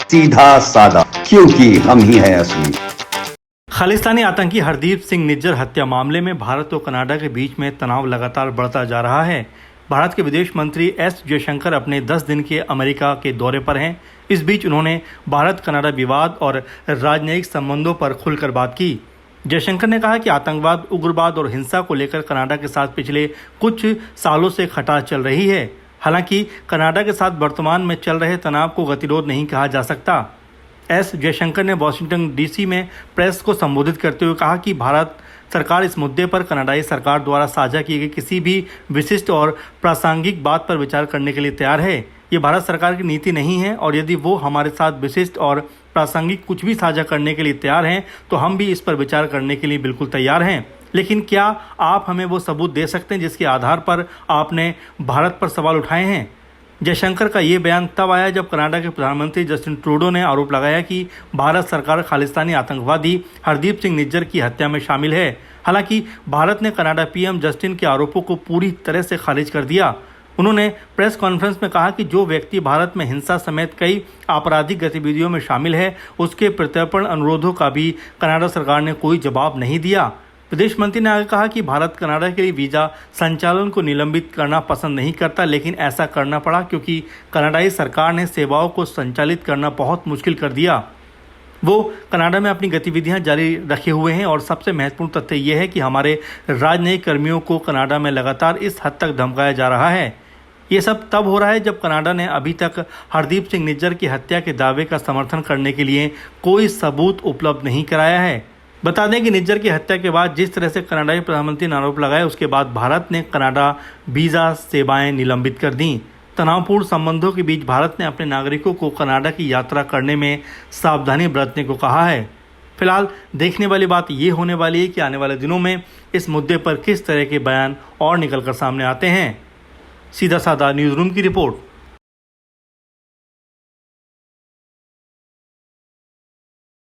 सीधा सादा, क्योंकि हम ही हैं असली। खालिस्तानी आतंकी हरदीप सिंह निज्जर हत्या मामले में भारत और कनाडा के बीच में तनाव लगातार बढ़ता जा रहा है। भारत के विदेश मंत्री एस जयशंकर अपने 10 दिन के अमेरिका के दौरे पर हैं। इस बीच उन्होंने भारत कनाडा विवाद और राजनयिक संबंधों पर खुलकर बात की। जयशंकर ने कहा कि आतंकवाद, उग्रवाद और हिंसा को लेकर कनाडा के साथ पिछले कुछ सालों से खटास चल रही है। हालांकि कनाडा के साथ वर्तमान में चल रहे तनाव को गतिरोध नहीं कहा जा सकता। एस जयशंकर ने वाशिंगटन डीसी में प्रेस को संबोधित करते हुए कहा कि भारत सरकार इस मुद्दे पर कनाडाई सरकार द्वारा साझा की गई किसी भी विशिष्ट और प्रासंगिक बात पर विचार करने के लिए तैयार है। ये भारत सरकार की नीति नहीं है और यदि वो हमारे साथ विशिष्ट और प्रासंगिक कुछ भी साझा करने के लिए तैयार हैं तो हम भी इस पर विचार करने के लिए बिल्कुल तैयार हैं। लेकिन क्या आप हमें वो सबूत दे सकते हैं जिसके आधार पर आपने भारत पर सवाल उठाए हैं? जयशंकर का ये बयान तब आया जब कनाडा के प्रधानमंत्री जस्टिन ट्रूडो ने आरोप लगाया कि भारत सरकार खालिस्तानी आतंकवादी हरदीप सिंह निज्जर की हत्या में शामिल है। हालांकि भारत ने कनाडा पीएम जस्टिन के आरोपों को पूरी तरह से खारिज कर दिया। उन्होंने प्रेस कॉन्फ्रेंस में कहा कि जो व्यक्ति भारत में हिंसा समेत कई आपराधिक गतिविधियों में शामिल है, उसके प्रत्यर्पण अनुरोधों का भी कनाडा सरकार ने कोई जवाब नहीं दिया। विदेश मंत्री ने आगे कहा कि भारत कनाडा के लिए वीज़ा संचालन को निलंबित करना पसंद नहीं करता, लेकिन ऐसा करना पड़ा क्योंकि कनाडाई सरकार ने सेवाओं को संचालित करना बहुत मुश्किल कर दिया। वो कनाडा में अपनी गतिविधियां जारी रखे हुए हैं और सबसे महत्वपूर्ण तथ्य यह है कि हमारे राजनयिक कर्मियों को कनाडा में लगातार इस हद तक धमकाया जा रहा है। ये सब तब हो रहा है जब कनाडा ने अभी तक हरदीप सिंह निज्जर की हत्या के दावे का समर्थन करने के लिए कोई सबूत उपलब्ध नहीं कराया है। बता दें कि निज्जर की हत्या के बाद जिस तरह से कनाडाई प्रधानमंत्री ने आरोप लगाए, उसके बाद भारत ने कनाडा वीज़ा सेवाएं निलंबित कर दी। तनावपूर्ण संबंधों के बीच भारत ने अपने नागरिकों को कनाडा की यात्रा करने में सावधानी बरतने को कहा है। फिलहाल देखने वाली बात ये होने वाली है कि आने वाले दिनों में इस मुद्दे पर किस तरह के बयान और निकल कर सामने आते हैं। सीधा साधा न्यूज़ रूम की रिपोर्ट।